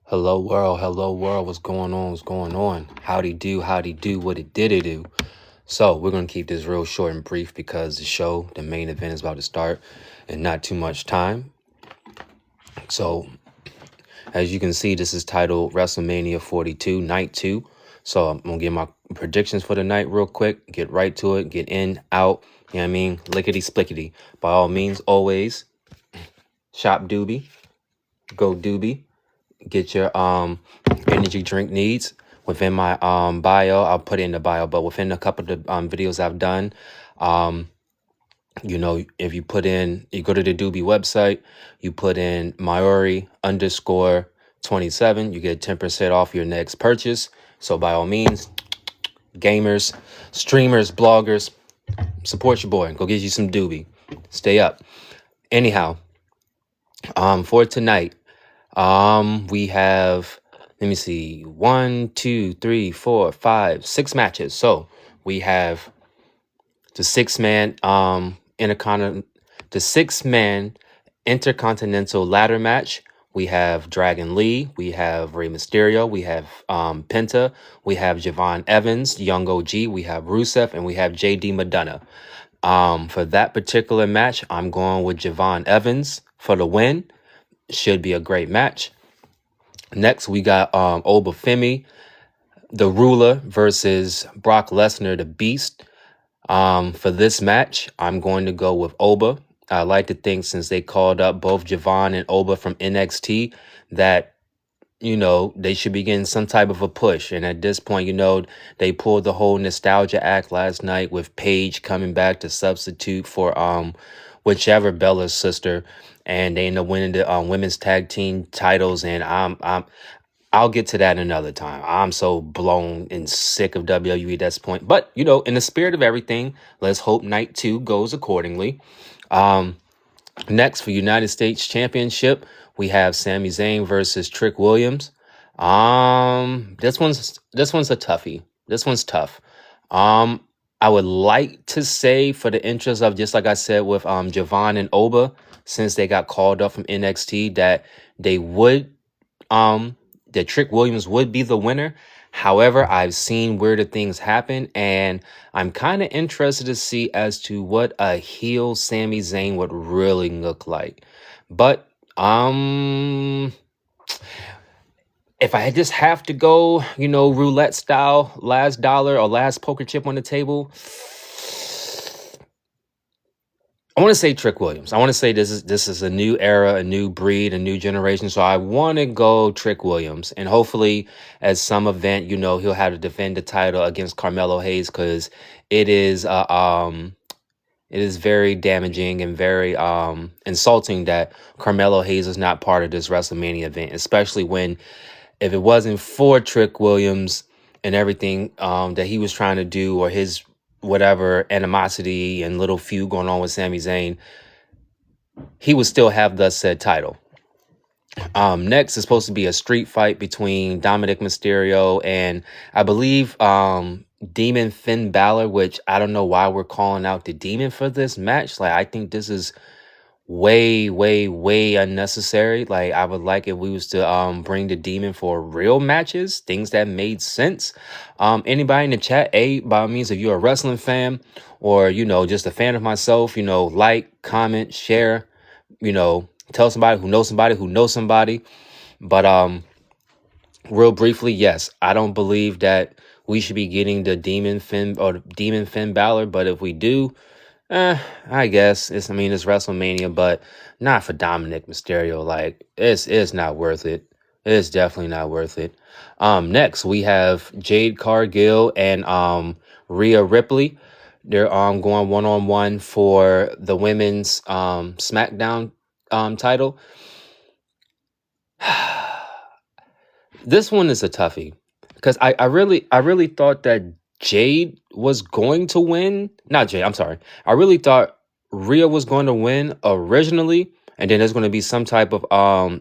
Hello world, what's going on, Howdy do, what it did it do. So we're going to keep this real short and brief because the main event is about to start in not too much time. So as you can see, this is titled Wrestlemania 42, Night 2. So I'm going to give my predictions for the night real quick, get right to it, get in, out, you know what I mean, lickety splickety. By all means, always shop Doobie, go Doobie. Get your energy drink needs within my bio. I'll put it in the bio, but within a couple of the videos I've done, if you go to the Doobie website, you put in Maori_27, you get 10% off your next purchase. So by all means, gamers, streamers, bloggers, support your boy. Go get you some Doobie. Stay up. Anyhow, for tonight, we have, let me see, 1, 2, 3, 4, 5, 6 matches. So we have the six-man intercontinental ladder match. We have Dragon Lee, we have Rey Mysterio, we have Penta, we have Javon Evans, Young OG, we have Rusev, and we have JD McDonough. For that particular match, I'm going with Javon Evans for the win. Should be a great match. Next, we got Obafemi, the Ruler, versus Brock Lesnar, the Beast. For this match, I'm going to go with Oba. I like to think, since they called up both Javon and Oba from NXT, that, they should be getting some type of a push. And at this point, they pulled the whole nostalgia act last night with Paige coming back to substitute for whichever Bella's sister, and they end up winning the women's tag team titles. And I'll get to that another time. I'm so blown and sick of WWE at this point. But, in the spirit of everything, let's hope night 2 goes accordingly. Next, for United States Championship, we have Sami Zayn versus Trick Williams. This one's a toughie. This one's tough. I would like to say, for the interest of, just like I said with Javon and Oba, since they got called up from NXT, that they would that Trick Williams would be the winner. However, I've seen weirder things happen, and I'm kind of interested to see as to what a heel Sami Zayn would really look like. But if I just have to go, roulette style, last dollar or last poker chip on the table, I want to say Trick Williams. I want to say this is a new era, a new breed, a new generation. So I want to go Trick Williams, and hopefully, at some event, he'll have to defend the title against Carmelo Hayes, because it is very damaging and very insulting that Carmelo Hayes is not part of this WrestleMania event, especially when, if it wasn't for Trick Williams and everything that he was trying to do, or his whatever animosity and little feud going on with Sami Zayn, he would still have the said title. Next is supposed to be a street fight between Dominic Mysterio and, I believe, Demon Finn Balor, which I don't know why we're calling out the Demon for this match. Like, I think this is way, way, way unnecessary. Like, I would like if we was to bring the Demon for real matches, things that made sense. Anybody in the chat, by all means, if you're a wrestling fan, or just a fan of myself, like, comment, share, tell somebody who knows somebody who knows somebody. But real briefly, yes, I don't believe that we should be getting the Demon Finn Balor, but if we do, I guess it's WrestleMania, but not for Dominic Mysterio. Like, it's not worth it. It's definitely not worth it. Next we have Jade Cargill and Rhea Ripley. They're going one-on-one for the women's SmackDown title. This one is a toughie, because I really thought that Jade was going to win. Not Jade, I'm sorry. I really thought Rhea was going to win originally, and then there's going to be some type of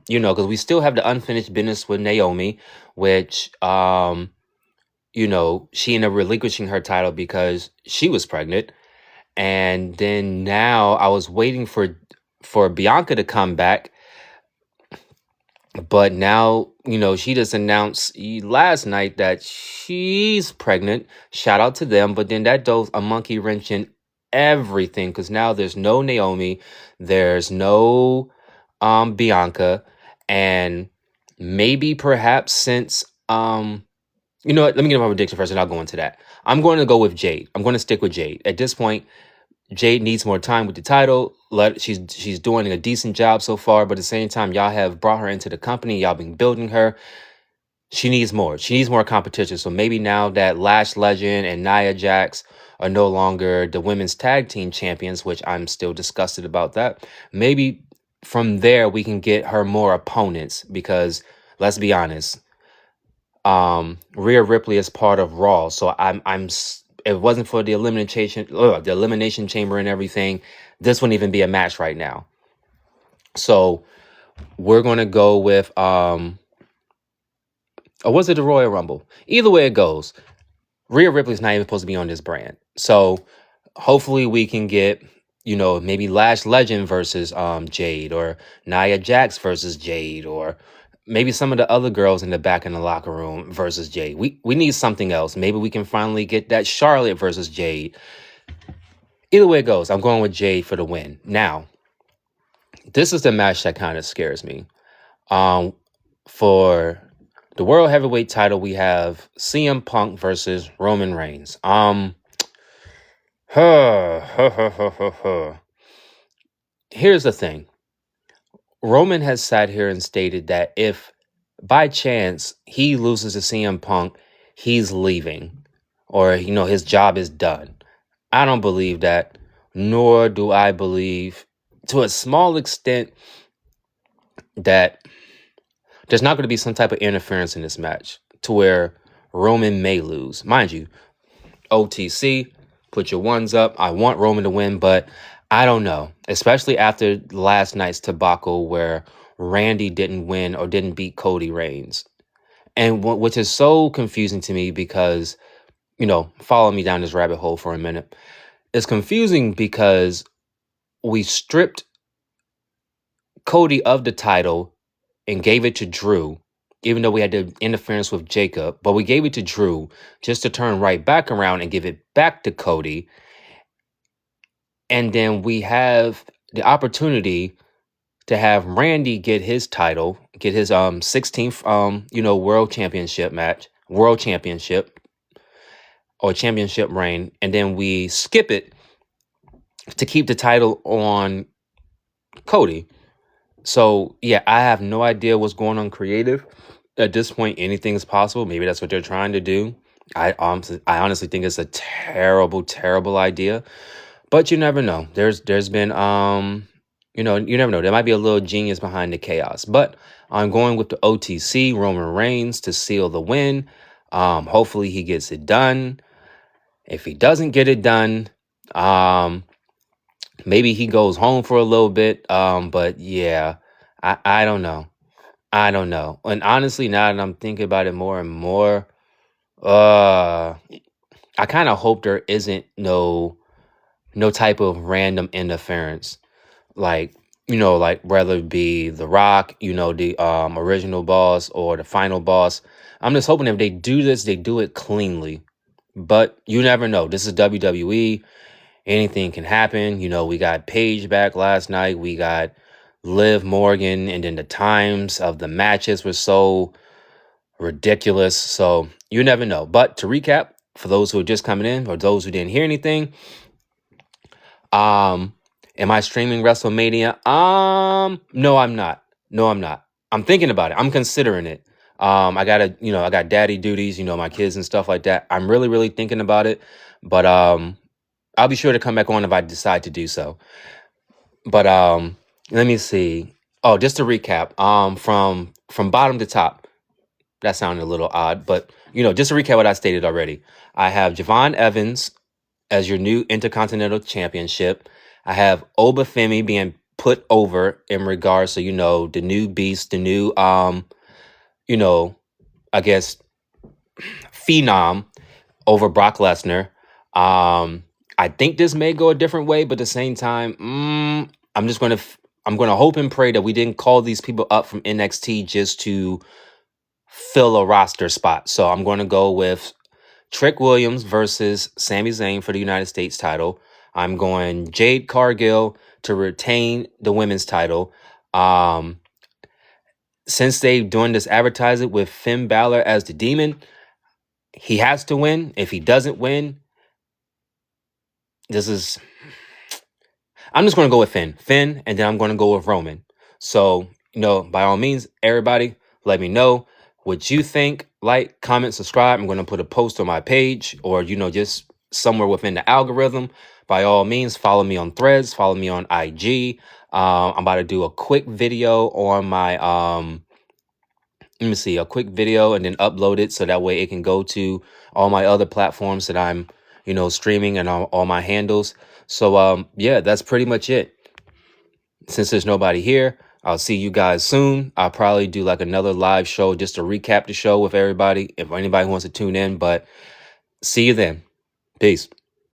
because we still have the unfinished business with Naomi, which she ended up relinquishing her title because she was pregnant. And then now I was waiting for Bianca to come back, But now, she just announced last night that she's pregnant. Shout out to them. But then that does a monkey wrench in everything, because now there's no Naomi, there's no Bianca, and maybe perhaps since you know what, let me get my prediction first and I'll go into that. I'm going to go with Jade. I'm going to stick with Jade. At this point, Jade needs more time with the title. She's doing a decent job so far, but at the same time, y'all have brought her into the company. Y'all been building her. She needs more. She needs more competition. So maybe now that Lash Legend and Nia Jax are no longer the women's tag team champions, which I'm still disgusted about that. Maybe from there we can get her more opponents, because let's be honest, Rhea Ripley is part of Raw. So if it wasn't for the elimination chamber and everything, this wouldn't even be a match right now. So we're gonna go with or was it the Royal Rumble? Either way it goes, Rhea Ripley's not even supposed to be on this brand. So hopefully we can get, maybe Lash Legend versus Jade, or Nia Jax versus Jade, or maybe some of the other girls in the back in the locker room versus Jade. We need something else. Maybe we can finally get that Charlotte versus Jade. Either way it goes, I'm going with Jade for the win. Now, this is the match that kind of scares me. For the World Heavyweight title, we have CM Punk versus Roman Reigns. Here's the thing. Roman has sat here and stated that if by chance he loses to CM Punk, he's leaving, or his job is done. I don't believe that, nor do I believe, to a small extent, that there's not going to be some type of interference in this match to where Roman may lose. Mind you, OTC, put your ones up. I want Roman to win, but I don't know, especially after last night's debacle where Randy didn't win or didn't beat Cody Reigns. And which is so confusing to me because, follow me down this rabbit hole for a minute. It's confusing because we stripped Cody of the title and gave it to Drew, even though we had the interference with Jacob, but we gave it to Drew just to turn right back around and give it back to Cody. And then we have the opportunity to have Randy get his title, get his 16th world championship or championship reign, and then we skip it to keep the title on Cody. So yeah, I have no idea what's going on creative. At this point, anything is possible. Maybe that's what they're trying to do. I honestly think it's a terrible, terrible idea. But you never know. There's been you never know. There might be a little genius behind the chaos. But I'm going with the OTC, Roman Reigns, to seal the win. Hopefully he gets it done. If he doesn't get it done, maybe he goes home for a little bit. But yeah, I don't know. I don't know. And honestly, now that I'm thinking about it more and more, I kind of hope there isn't no type of random interference, like whether it be The Rock, the original boss, or the final boss. I'm just hoping if they do this, they do it cleanly. But you never know. This is WWE. Anything can happen. We got Paige back last night. We got Liv Morgan, and then the times of the matches were so ridiculous. So you never know. But to recap, for those who are just coming in or those who didn't hear anything, am I streaming WrestleMania? No, I'm not. No, I'm not. I'm thinking about it. I'm considering it. I got daddy duties, my kids and stuff like that. I'm really, really thinking about it. But I'll be sure to come back on if I decide to do so. But let me see. Oh, just to recap, from bottom to top. That sounded a little odd, but just to recap what I stated already. I have Javon Evans as your new Intercontinental Championship. I have Obafemi being put over in regards to, the new beast, the new, I guess, phenom over Brock Lesnar. I think this may go a different way, but at the same time, I'm just going to I'm going to hope and pray that we didn't call these people up from NXT just to fill a roster spot. So I'm going to go with Trick Williams versus Sami Zayn for the United States title. I'm going Jade Cargill to retain the women's title. Since they're doing this advertising with Finn Balor as the Demon, he has to win. If he doesn't win, I'm just going to go with Finn, and then I'm going to go with Roman. So, by all means, everybody, let me know what you think. Like, comment, subscribe. I'm going to put a post on my page or, just somewhere within the algorithm. By all means, follow me on Threads, follow me on IG. I'm about to do a quick video on my, a quick video and then upload it so that way it can go to all my other platforms that I'm, streaming and all my handles. So, yeah, that's pretty much it. Since there's nobody here, I'll see you guys soon. I'll probably do like another live show just to recap the show with everybody, if anybody wants to tune in. But see you then. Peace.